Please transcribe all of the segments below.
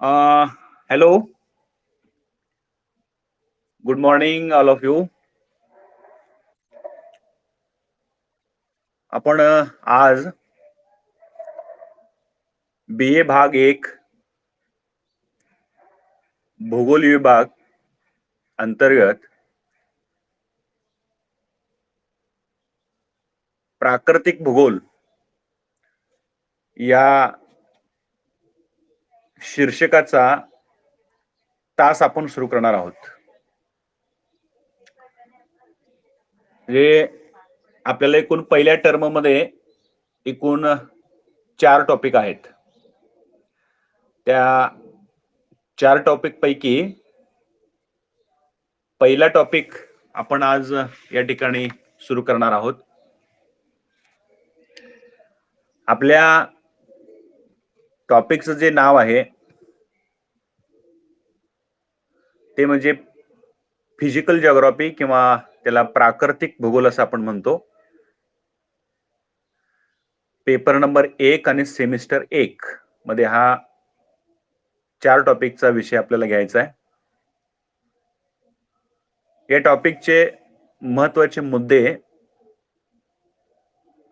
Uh, Hello, good morning, all of you. आपण आज BA भाग 1 भूगोल विभाग अंतर्गत प्राकृतिक भूगोल या शीर्षकाचा तास आपण सुरू करणार आहोत. म्हणजे आपल्याला एकूण पहिल्या टर्म मध्ये एकूण 4 टॉपिक आहेत. त्या 4 टॉपिक पैकी पहिला टॉपिक आपण आज या ठिकाणी सुरू करणार आहोत. आपल्या टॉपिकचं जे नाव आहे ते म्हणजे फिजिकल जिओग्राफी किंवा त्याला प्राकृतिक भूगोल असं आपण म्हणतो. पेपर नंबर 1 आणि सेमिस्टर 1 मध्ये हा 4 टॉपिकचा विषय आपल्याला घ्यायचा आहे. या टॉपिकचे महत्वाचे मुद्दे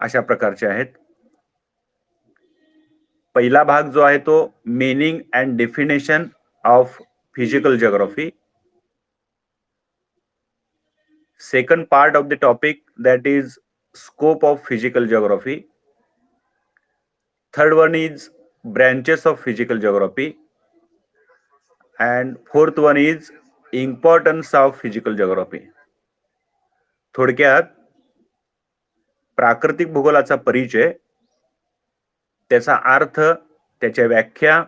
अशा प्रकारचे आहेत. पहिला भाग जो आहे तो meaning and definition of physical geography. Second part of the topic, that is scope of physical geography. Third one is branches of physical geography, and fourth one is importance of physical geography. थोडक्यात प्राकृतिक भूगोलाचा परिचय, त्याचा अर्थ, त्याच्या व्याख्या,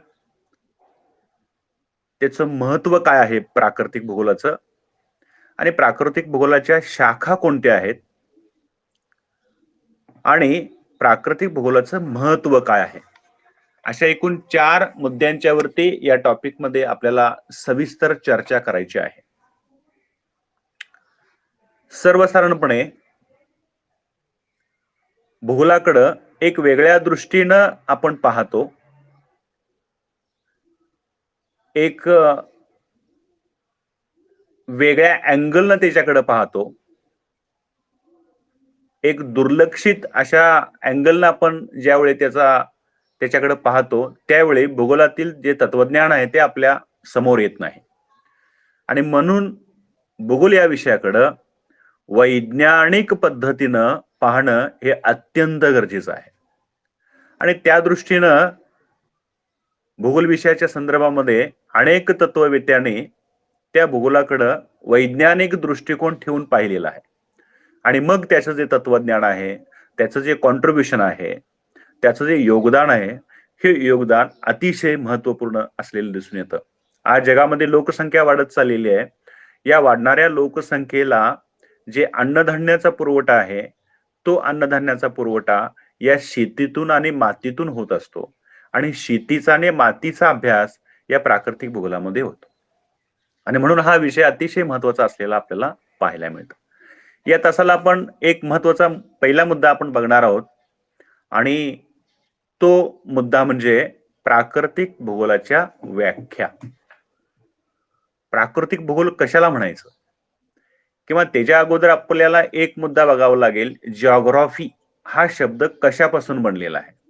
त्याचं महत्व काय आहे प्राकृतिक भूगोलाचं, आणि प्राकृतिक भूगोलाच्या शाखा कोणत्या आहेत, आणि प्राकृतिक भूगोलाचं महत्व काय आहे, अशा एकूण 4 मुद्द्यांच्या वरती या टॉपिक मध्ये आपल्याला सविस्तर चर्चा करायची आहे. सर्वसाधारणपणे भूगोलाकडे एक वेगळ्या दृष्टीनं आपण पाहतो. एक वेगळ्या अँगलनं त्याच्याकडे पाहतो. एक दुर्लक्षित अशा अँगलनं आपण ज्यावेळी त्याच्याकडे पाहतो त्यावेळी भूगोलातील जे तत्वज्ञान आहे ते आपल्या समोर येत नाही. आणि म्हणून भूगोल या विषयाकडे वैज्ञानिक पद्धतीनं पाहणं हे अत्यंत गरजेचं आहे. आणि त्या दृष्टीनं भूगोल विषयाच्या संदर्भामध्ये अनेक तत्ववेत्यांनी त्या भूगोलाकडे वैज्ञानिक दृष्टिकोन ठेवून पाहिलेला आहे. आणि मग त्याचं जे तत्वज्ञान आहे, त्याचं जे कॉन्ट्रीब्युशन आहे, त्याचं जे योगदान आहे, हे योगदान अतिशय महत्वपूर्ण असलेलं दिसून येतं. आज जगामध्ये लोकसंख्या वाढत चाललेली आहे. या वाढणाऱ्या लोकसंख्येला जे अन्नधान्याचा पुरवठा आहे तो अन्नधान्याचा पुरवठा या शेतीतून आणि मातीतून होत असतो. आणि शेतीचा आणि मातीचा अभ्यास या प्राकृतिक भूगोलामध्ये होतो. आणि म्हणून हा विषय अतिशय महत्वाचा असलेला आपल्याला पाहायला मिळतो. या तासाला आपण एक महत्वाचा पहिला मुद्दा आपण बघणार आहोत, आणि तो मुद्दा म्हणजे प्राकृतिक भूगोलाच्या व्याख्या. प्राकृतिक भूगोल कशाला म्हणायचं, किंवा त्याच्या अगोदर आपल्याला एक मुद्दा बघावा लागेल, जिओग्राफी हा शब्द कशापासून बनलेला आहे.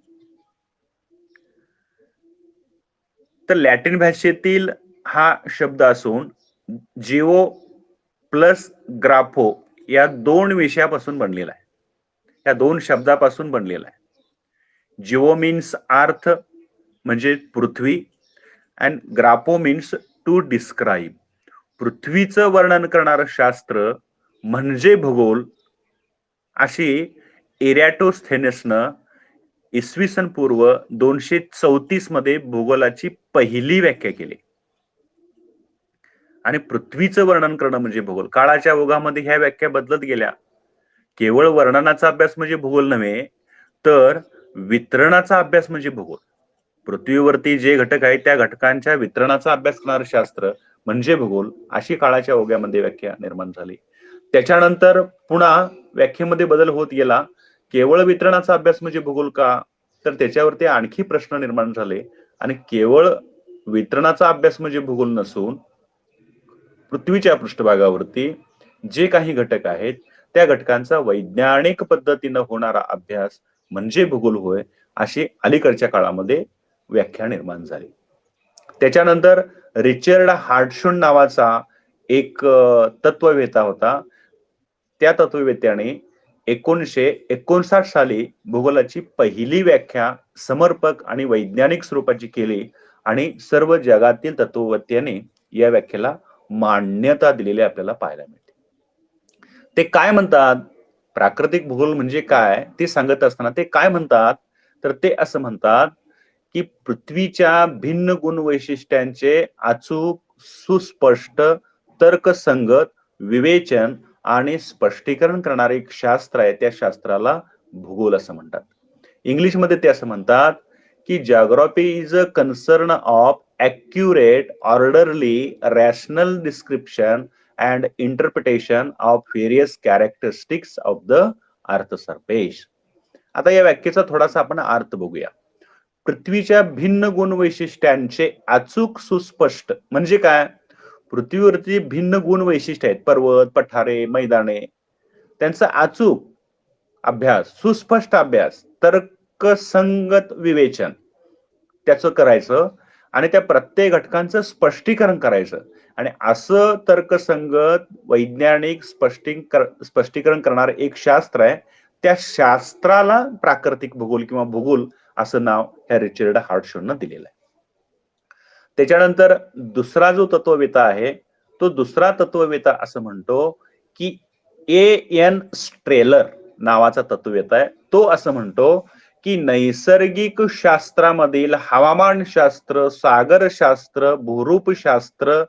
तर लॅटिन भाषेतील हा शब्द असून जिओ प्लस ग्राफो या 2 विषयापासून बनलेला आहे. या 2 शब्दापासून बनलेला आहे. जिओ मीन्स अर्थ म्हणजे पृथ्वी, अँड ग्राफो मीन्स टू डिस्क्राईब. पृथ्वीचं वर्णन करणारं शास्त्र म्हणजे भूगोल, अशी एरॅटोस्थेनेसनं इसवी सन पूर्व 234 मध्ये भूगोलाची पहिली व्याख्या केली. आणि पृथ्वीचं वर्णन करणं म्हणजे भूगोल. काळाच्या ओघामध्ये ह्या व्याख्या बदलत गेल्या. केवळ वर्णनाचा अभ्यास म्हणजे भूगोल नव्हे, तर वितरणाचा अभ्यास म्हणजे भूगोल. पृथ्वीवरती जे घटक आहेत त्या घटकांच्या वितरणाचा अभ्यास करणारं शास्त्र म्हणजे भूगोल, अशी काळाच्या ओघामध्ये व्याख्या निर्माण झाली. त्याच्यानंतर पुन्हा व्याख्येमध्ये बदल होत गेला. केवळ वितरणाचा अभ्यास म्हणजे भूगोल का, तर त्याच्यावरती आणखी प्रश्न निर्माण झाले. आणि केवळ वितरणाचा अभ्यास म्हणजे भूगोल नसून पृथ्वीच्या पृष्ठभागावरती जे काही घटक आहेत त्या घटकांचा वैज्ञानिक पद्धतीनं होणारा अभ्यास म्हणजे भूगोल होय, अशी अलीकडच्या काळामध्ये व्याख्या निर्माण झाली. त्याच्यानंतर रिचर्ड हार्टशून नावाचा एक तत्ववेत्ता होता. त्या तत्ववेत्याने 1959 साली भूगोलाची पहिली व्याख्या समर्पक आणि वैज्ञानिक स्वरूपाची केली आणि सर्व जगातील तत्ववेत्याने या व्याख्येला मान्यता दिलेली आपल्याला पाहायला मिळते. ते काय म्हणतात? प्राकृतिक भूगोल म्हणजे काय? ते सांगत असताना ते काय म्हणतात? तर ते असं म्हणतात, की पृथ्वीच्या भिन्न गुण वैशिष्ट्यांचे अचूक, सुस्पष्ट, तर्कसंगत विवेचन आणि स्पष्टीकरण करणारे एक शास्त्र आहे. त्या शास्त्राला भूगोल असं म्हणतात. इंग्लिशमध्ये ते असं म्हणतात, की geography is a concern of accurate, orderly, rational description and interpretation of various characteristics of the earth surface. आता या व्याख्येचा थोडासा आपण अर्थ बघूया. पृथ्वीच्या भिन्न गुण वैशिष्ट्यांचे अचूक सुस्पष्ट म्हणजे काय? पृथ्वीवरती भिन्न गुण वैशिष्ट्य आहेत. पर्वत, पठारे, मैदाने त्यांचा अचूक अभ्यास, सुस्पष्ट अभ्यास, तर्कसंगत विवेचन त्याचं करायचं आणि त्या प्रत्येक घटकांचं स्पष्टीकरण करायचं आणि असं तर्कसंगत वैज्ञानिक स्पष्टीकरण करणारं एक शास्त्र आहे. त्या शास्त्राला प्राकृतिक भूगोल किंवा भूगोल असं नाव ह्या रिचर्ड हार्टशूनं दिलेलं आहे. त्याच्यानंतर दुसरा जो तत्ववेत्ता आहे, तो दुसरा तत्ववेत्ता असं म्हणतो, की एन स्ट्रेलर नावाचा तत्ववेत्ता आहे. तो असं म्हणतो, की नैसर्गिक शास्त्रामधील हवामानशास्त्र, सागरशास्त्र, भूरूपशास्त्र,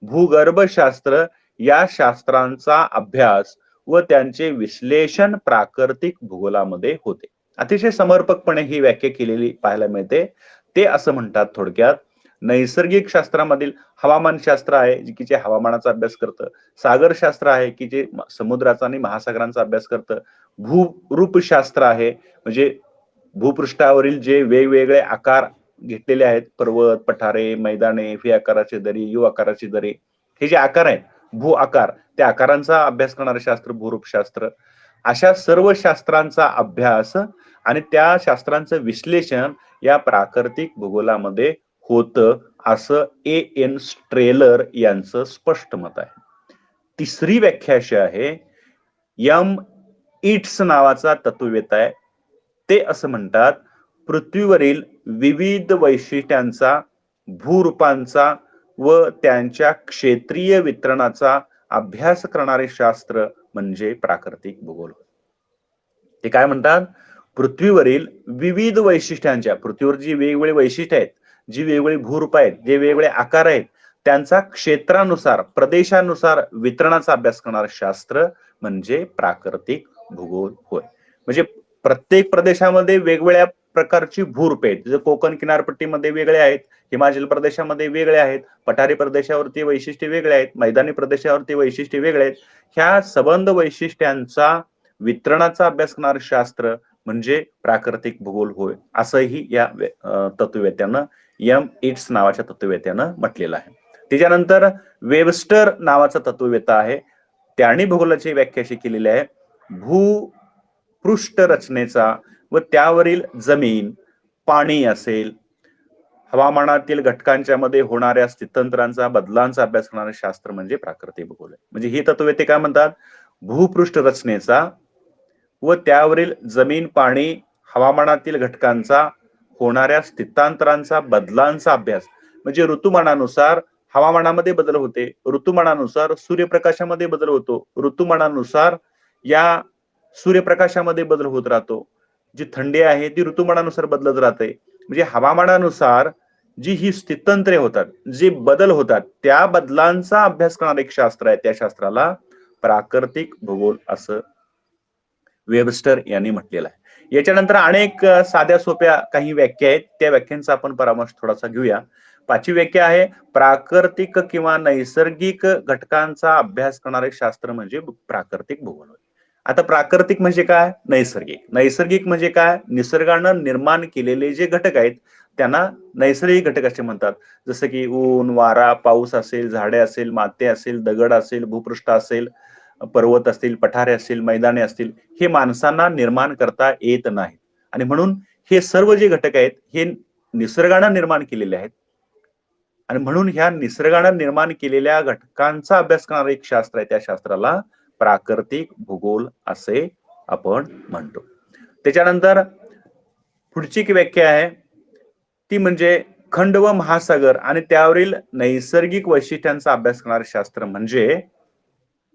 भूगर्भशास्त्र या शास्त्रांचा अभ्यास व त्यांचे विश्लेषण प्राकृतिक भूगोलामध्ये होते. अतिशय समर्पकपणे ही व्याख्या केलेली पाहायला मिळते. ते असं म्हणतात थोडक्यात, नैसर्गिक शास्त्रामधील हवामानशास्त्र आहे, की जे हवामानाचा अभ्यास करतं. सागरशास्त्र आहे, की जे समुद्राचा आणि महासागरांचा अभ्यास करतं. भूरूपशास्त्र आहे, म्हणजे भूपृष्ठावरील जे वेगवेगळे आकार घेतलेले आहेत, पर्वत, पठारे, मैदाने, व्ही आकाराचे दरी, यू आकाराची दरी, हे जे आकार आहेत, भू आकार, त्या आकारांचा अभ्यास करणारे शास्त्र भूरूपशास्त्र. अशा सर्व शास्त्रांचा अभ्यास आणि त्या शास्त्रांचं विश्लेषण या प्राकृतिक भूगोलामध्ये होतं, असं एन स्ट्रेलर यांचं स्पष्ट मत आहे. तिसरी व्याख्या अशी आहे, एम इट्स नावाचा तत्ववेत्ता आहे. ते असं म्हणतात, पृथ्वीवरील विविध वैशिष्ट्यांचा, भूरूपांचा व त्यांच्या क्षेत्रीय वितरणाचा अभ्यास करणारे शास्त्र म्हणजे प्राकृतिक भूगोल. ते काय म्हणतात? पृथ्वीवरील विविध वैशिष्ट्यांच्या, पृथ्वीवर जी वेगवेगळी वैशिष्ट्य आहेत, जी वेगवेगळी भूरूप आहेत, जे वेगवेगळे आकार आहेत, त्यांचा क्षेत्रानुसार, प्रदेशानुसार वितरणाचा अभ्यास करणारं शास्त्र म्हणजे प्राकृतिक भूगोल होय. म्हणजे प्रत्येक प्रदेशामध्ये वेगवेगळ्या प्रकारची भूरूप आहेत. जर कोकण किनारपट्टीमध्ये वेगळे आहेत, हिमाचल प्रदेशामध्ये वेगळे आहेत, पठारी प्रदेशावरती वैशिष्ट्ये वेगळे आहेत, मैदानी प्रदेशावरती वैशिष्ट्ये वेगळे आहेत. ह्या सबंध वैशिष्ट्यांचा वितरणाचा अभ्यास करणारं शास्त्र म्हणजे प्राकृतिक भूगोल होय, असंही या तत्ववेत्यानं, एम इट्स नावाच्या तत्ववेत्यानं म्हटलेलं आहे. त्याच्यानंतर वेबस्टर नावाचा तत्ववेत्ता आहे. त्यांनी भूगोलाची व्याख्या अशी केलेली आहे, भूपृष्ठ रचनेचा व त्यावरील जमीन, पाणी असेल, हवामानातील घटकांच्या मध्ये होणाऱ्या स्थित्यंतरांचा, बदलांचा अभ्यास करणारे शास्त्र म्हणजे प्राकृतिक भूगोल आहे. म्हणजे हे तत्ववेत्ते काय म्हणतात? भूपृष्ठ रचनेचा व त्यावरील जमीन, पाणी, हवामानातील घटकांचा, होणाऱ्या स्थितांतरांचा, बदलांचा अभ्यास, म्हणजे ऋतुमानानुसार हवामानामध्ये बदल होते, ऋतुमानानुसार सूर्यप्रकाशामध्ये बदल होतो, ऋतुमानानुसार या सूर्यप्रकाशामध्ये बदल होत राहतो. जी थंडी आहे ती ऋतुमानानुसार बदलत राहते. म्हणजे हवामानानुसार जी ही स्थित्यंतरे होतात, जे बदल होतात, त्या बदलांचा अभ्यास करणारं एक शास्त्र आहे. त्या शास्त्राला प्राकृतिक भूगोल असं वेबस्टर यांनी म्हटलेलं आहे. याच्यानंतर अनेक साध्या सोप्या काही व्याख्या आहेत. त्या व्याख्यांचा आपण परामर्श थोडासा घेऊया. 5वी व्याख्या आहे, प्राकृतिक किंवा नैसर्गिक घटकांचा अभ्यास करणारे शास्त्र म्हणजे प्राकृतिक भूगोल. आता प्राकृतिक म्हणजे काय? नैसर्गिक. नैसर्गिक म्हणजे काय? निसर्गानं निर्माण केलेले जे घटक आहेत, त्यांना नैसर्गिक घटक असे म्हणतात. जसं की ऊन, वारा, पाऊस असेल, झाडे असेल, माती असेल, दगड असेल, भूपृष्ठ असेल, पर्वत असतील, पठारे असतील, मैदाने असतील, हे माणसांना निर्माण करता येत नाही. आणि म्हणून हे सर्व जे घटक आहेत, हे निसर्गानं निर्माण केलेले आहेत. आणि म्हणून ह्या निसर्गानं निर्माण केलेल्या घटकांचा अभ्यास करणारं एक शास्त्र आहे. त्या शास्त्राला प्राकृतिक भूगोल असे आपण म्हणतो. त्याच्यानंतर पुढची एक व्याख्या आहे, ती म्हणजे खंड व महासागर आणि त्यावरील नैसर्गिक वैशिष्ट्यांचा अभ्यास करणारे शास्त्र म्हणजे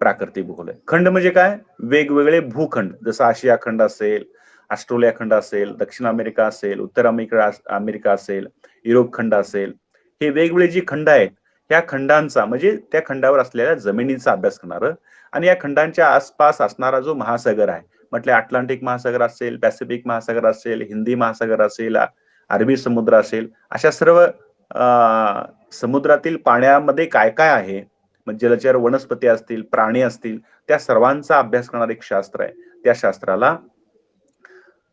प्राकृतिक भूगोल आहे. खंड म्हणजे काय? वेगवेगळे भूखंड, जसं आशिया खंड असेल, ऑस्ट्रेलिया खंड असेल, दक्षिण अमेरिका असेल, उत्तर अमेरिका असेल, युरोप खंड असेल. हे वेगवेगळे जी खंड आहेत, ह्या खंडांचा म्हणजे त्या खंडावर असलेल्या जमिनीचा अभ्यास करणारं आणि या खंडांच्या आसपास असणारा जो महासागर आहे, म्हटले अटलांटिक महासागर असेल, पॅसिफिक महासागर असेल, हिंदी महासागर असेल, अरबी समुद्र असेल, अशा सर्व समुद्रातील पाण्यामध्ये काय काय आहे, मग जलचर वनस्पती असतील, प्राणी असतील, त्या सर्वांचा अभ्यास करणारं एक शास्त्र आहे. त्या शास्त्राला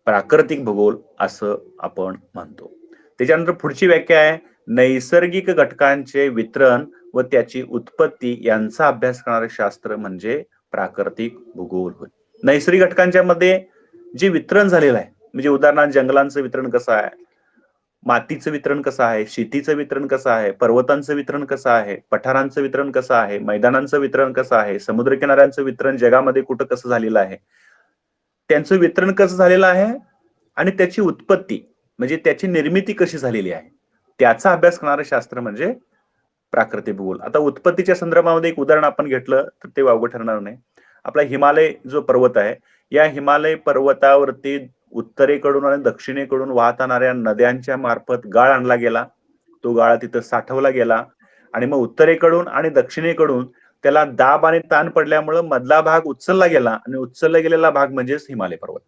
प्राकृतिक भूगोल असं आपण म्हणतो. त्याच्यानंतर पुढची व्याख्या आहे, नैसर्गिक घटकांचे वितरण व त्याची उत्पत्ती यांचा अभ्यास करणारे शास्त्र म्हणजे प्राकृतिक भूगोल होय. नैसर्गिक घटकांच्या मध्ये जे वितरण झालेलं आहे, म्हणजे उदाहरणार्थ जंगलांचं वितरण कसं आहे, मातीचं वितरण कसं आहे, शेतीचं वितरण कसं आहे, पर्वतांचं वितरण कसं आहे, पठारांचं वितरण कसं आहे, मैदानांचं वितरण कसं आहे, समुद्रकिनाऱ्यांचं वितरण जगामध्ये कुठं कसं झालेलं आहे, त्यांचं वितरण कसं झालेलं आहे आणि त्याची उत्पत्ती म्हणजे त्याची निर्मिती कशी झालेली आहे, त्याचा अभ्यास करणारं शास्त्र म्हणजे प्राकृतिक भूगोल. आता उत्पत्तीच्या संदर्भामध्ये एक उदाहरण आपण घेतलं तर ते वावगं ठरणार नाही. आपला हिमालय जो पर्वत आहे, या हिमालय पर्वतावरती उत्तरेकडून आणि दक्षिणेकडून वाहतानाऱ्या नद्यांच्या मार्फत गाळ आणला गेला. तो गाळ तिथं साठवला गेला आणि मग उत्तरेकडून आणि दक्षिणेकडून त्याला दाब आणि ताण पडल्यामुळे मधला भाग उचलला गेला आणि उचलला गेलेला भाग म्हणजेच हिमालय पर्वत.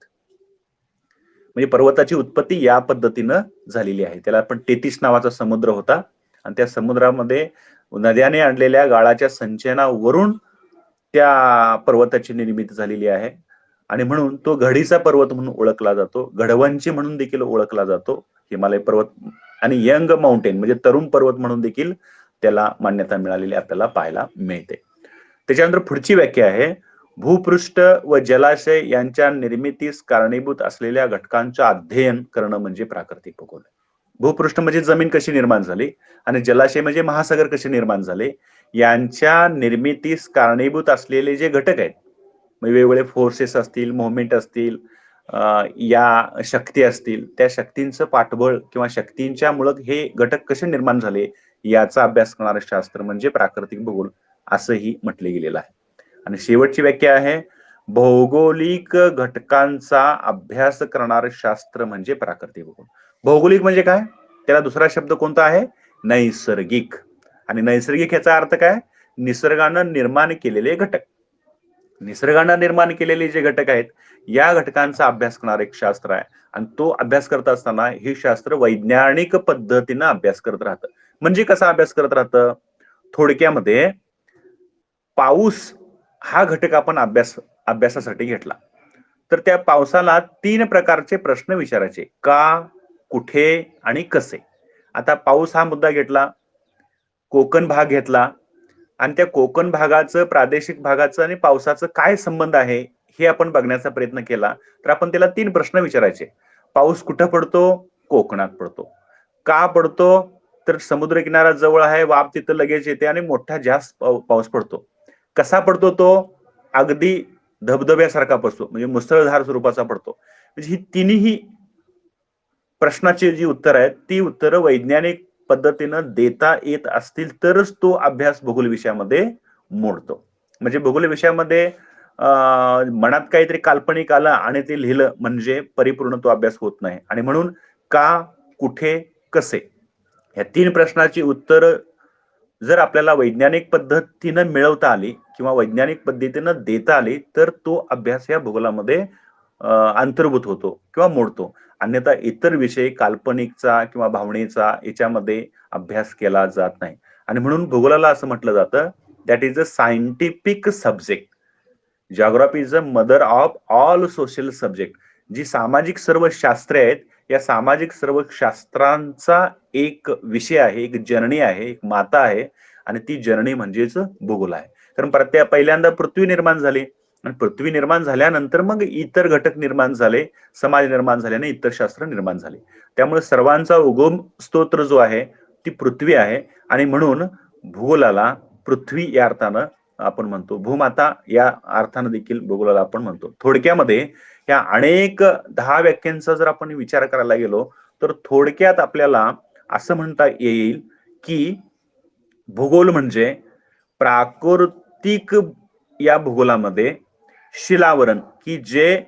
म्हणजे पर्वताची उत्पत्ती या पद्धतीनं झालेली आहे. त्याला पण तेतीस नावाचा समुद्र होता आणि त्या समुद्रामध्ये नद्याने आणलेल्या गाळाच्या संचयनावरून त्या पर्वताची निर्मिती झालेली आहे आणि म्हणून तो घडीचा पर्वत म्हणून ओळखला जातो, गडवंची म्हणून देखील ओळखला जातो हिमालय पर्वत. आणि यंग माउंटेन म्हणजे तरुण पर्वत म्हणून देखील त्याला मान्यता मिळालेली आपल्याला पाहायला मिळते. त्याच्यानंतर पुढची व्याख्या आहे, भूपृष्ठ व जलाशय यांच्या निर्मितीस कारणीभूत असलेल्या घटकांचं अध्ययन करणं म्हणजे प्राकृतिक भूगोल. भूपृष्ठ म्हणजे जमीन कशी निर्माण झाली आणि जलाशय म्हणजे महासागर कसे निर्माण झाले, यांच्या निर्मितीस कारणीभूत असलेले जे घटक आहेत, म्हणजे वेगवेगळे फोर्सेस असतील, मुव्हमेंट असतील, या शक्ती असतील, त्या शक्तींचं पाठबळ किंवा शक्तींच्या मुळे हे घटक कसे निर्माण झाले, याचा अभ्यास करणारं शास्त्र म्हणजे प्राकृतिक भूगोल असंही म्हटले गेलेलं आहे. आणि शेवटची व्याख्या आहे, भौगोलिक घटकांचा अभ्यास करणारं शास्त्र म्हणजे प्राकृतिक भूगोल. भौगोलिक म्हणजे काय? त्याला दुसरा शब्द कोणता आहे? नैसर्गिक. आणि नैसर्गिक याचा अर्थ काय? निसर्गानं निर्माण केलेले घटक. निसर्गानं निर्माण केलेले जे घटक आहेत, या घटकांचा अभ्यास करणारं एक शास्त्र आहे. आणि तो अभ्यास करत असताना हे शास्त्र वैज्ञानिक पद्धतीनं अभ्यास करत राहतं. म्हणजे कसा अभ्यास करत राहतं? थोडक्यामध्ये पाऊस हा घटक आपण अभ्यासासाठी घेतला तर त्या पावसाला तीन प्रकारचे प्रश्न विचारायचे, का, कुठे आणि कसे. आता पाऊस हा मुद्दा घेतला, कोकण भाग घेतला आणि त्या कोकण भागाचं, प्रादेशिक भागाचं आणि पावसाचं काय संबंध आहे हे आपण बघण्याचा प्रयत्न केला तर आपण त्याला तीन प्रश्न विचारायचे. पाऊस कुठं पडतो? कोकणात पडतो. का पडतो? तर समुद्र किनारा जवळ आहे, वाफ तिथं लगेच येते आणि मोठा जास्त पाऊस पडतो. कसा पडतो तो? अगदी धबधब्यासारखा पडतो, म्हणजे मुसळधार स्वरूपाचा पडतो. म्हणजे ही तिन्ही प्रश्नाची जी उत्तर आहेत, ती उत्तरं वैज्ञानिक पद्धतीनं देता येत असतील तरच तो अभ्यास भूगोल विषयामध्ये मोडतो. म्हणजे भूगोल विषयामध्ये मनात काहीतरी काल्पनिक आलं आणि ते लिहिलं म्हणजे परिपूर्ण तो अभ्यास होत नाही. आणि म्हणून का, कुठे, कसे ह्या तीन प्रश्नाची उत्तर जर आपल्याला वैज्ञानिक पद्धतीनं मिळवता आली किंवा वैज्ञानिक पद्धतीनं देता आली तर तो अभ्यास या भूगोलामध्ये अंतर्भूत होतो किंवा मोडतो. अन्यथा इतर विषय काल्पनिकचा किंवा भावनेचा याच्यामध्ये अभ्यास केला जात नाही. आणि म्हणून भूगोलाला असं म्हटलं जातं, that is a scientific subject. Geography is the mother of all social subject. जी सामाजिक सर्व शास्त्रे आहेत, या सामाजिक सर्व शास्त्रांचा एक विषय आहे, एक जर्नी आहे, एक माता आहे आणि ती जर्नी म्हणजेच भूगोल आहे. कारण पहिल्यांदा पृथ्वी निर्माण झाली आणि पृथ्वी निर्माण झाल्यानंतर मग इतर घटक निर्माण झाले, समाज निर्माण झाल्याने इतर शास्त्र निर्माण झाले. त्यामुळे सर्वांचा उगम स्तोत्र जो आहे ती पृथ्वी आहे आणि म्हणून भूगोलाला पृथ्वी या अर्थानं आपण म्हणतो, भूमाता या अर्थानं देखील भूगोलाला आपण म्हणतो. थोडक्यामध्ये या अनेक 10 व्याख्यांचा जर आपण विचार करायला गेलो तर थोडक्यात आपल्याला असं म्हणता येईल की भूगोल म्हणजे प्राकृतिक या भूगोलामध्ये शिलावरण की जे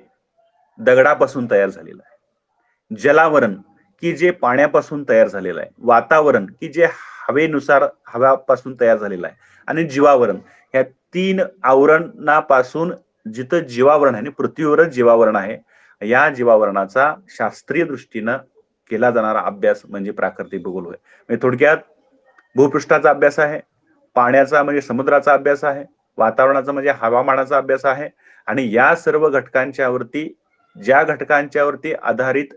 दगडापासून तयार झालेलं आहे, जलावरण की जे पाण्यापासून तयार झालेलं आहे, वातावरण की जे हवेनुसार हवापासून तयार झालेलं आहे आणि जीवावरण, ह्या 3 आवरणापासून जिथं जीवावरण आहे, पृथ्वीवरच जीवावरण आहे, या जीवावरणाचा शास्त्रीय दृष्टीनं केला जाणारा अभ्यास म्हणजे प्राकृतिक भूगोल होय. म्हणजे थोडक्यात भूपृष्ठाचा अभ्यास आहे, पाण्याचा म्हणजे समुद्राचा अभ्यास आहे, वातावरणाचा म्हणजे हवामानाचा अभ्यास आहे आणि या सर्व घटकांच्यावरती, ज्या घटकांच्यावरती आधारित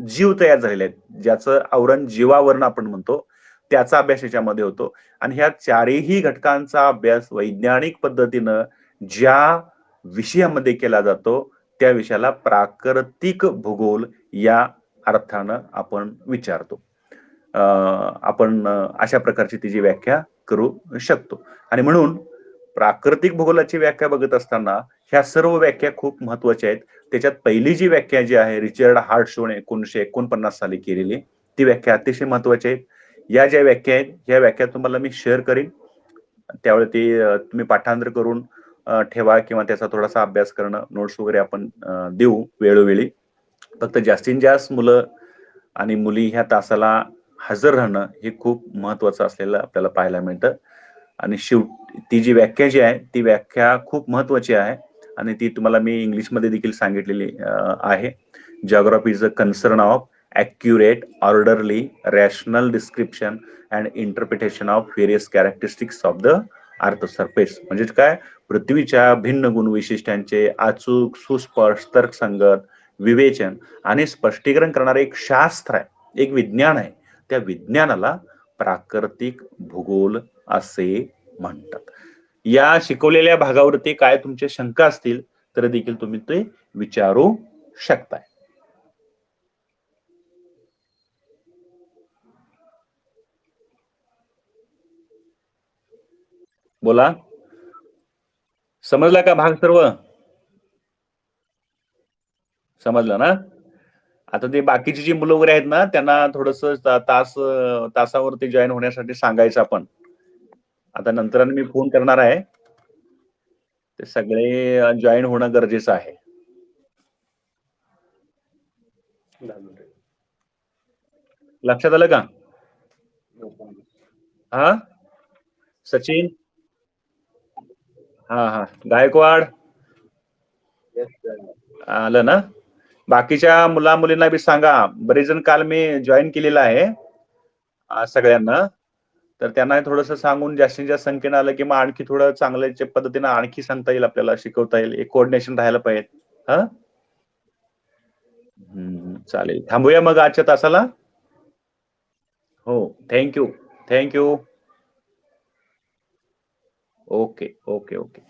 जीव तयार झालेले आहेत, ज्याचं आवरण जीवावरण आपण म्हणतो, त्याचा अभ्यास याच्यामध्ये होतो. आणि ह्या चारही घटकांचा अभ्यास वैज्ञानिक पद्धतीनं ज्या विषयामध्ये केला जातो त्या विषयाला प्राकृतिक भूगोल या अर्थानं आपण विचारतो. आपण अशा प्रकारची तिची व्याख्या करू शकतो. आणि म्हणून प्राकृतिक भूगोलाची व्याख्या बघत असताना ह्या सर्व व्याख्या खूप महत्वाच्या आहेत. त्याच्यात पहिली जी व्याख्या जी आहे रिचर्ड हार्टशोने 1949 साली केलेली, ती व्याख्या अतिशय महत्वाची आहे. या ज्या व्याख्या आहेत या व्याख्या तुम्हाला मी शेअर करीन, त्यावेळी ती तुम्ही पाठांतर करून ठेवा किंवा त्याचा थोडासा अभ्यास करणं, नोट्स वगैरे आपण देऊ वेळोवेळी. फक्त जास्तीत जास्त मुलं आणि मुली ह्या तासाला हजर राहणं हे खूप महत्वाचं असलेलं आपल्याला पाहायला मिळतं. आणि ती जी व्याख्या जी आहे ती व्याख्या खूप महत्वाची आहे आणि ती तुम्हाला मी इंग्लिशमध्ये देखील सांगितलेली आहे. Geography is a concern of accurate, orderly, rational description and interpretation of various characteristics of the earth surface. म्हणजे काय, पृथ्वीच्या भिन्न गुणवैशिष्ट्यांचे अचूक, सुस्पष्ट, तर्कसंगत विवेचन आणि स्पष्टीकरण करणारे एक शास्त्र आहे, एक विज्ञान आहे. त्या विज्ञानाला प्राकृतिक भूगोल असे म्हणतात. या शिकवलेल्या भागावरती काय तुमचे शंका असतील तर देखील तुम्ही ते विचारू शकताय. बोला, समजला का भाग सर्व? समजलं ना? आता ते बाकीची जी मुलं वगैरे आहेत ना त्यांना थोडस तासावरती जॉईन होण्यासाठी सांगायचं आपण. आता नंतर मी फोन करणार आहे, ते सगळे जॉईन होणं गरजेचं आहे. लक्षात आलं का? हा, सचिन, हा हा, गायकवाड आलं ना? बाकीच्या मुला मुलींना बी सांगा, बरेच जण काल मी जॉईन केलेलं आहे सगळ्यांना, तर त्यांना थोडस सांगून जास्तीत जास्त संख्येनं आलं की मग आणखी थोडं चांगल्या पद्धतीनं आणखी सांगता येईल, आपल्याला शिकवता येईल, एक कोऑर्डिनेशन राहायला पाहिजे. हा, चालेल, थांबूया मग आजच्या तासाला. हो, thank you, thank you. Okay okay okay.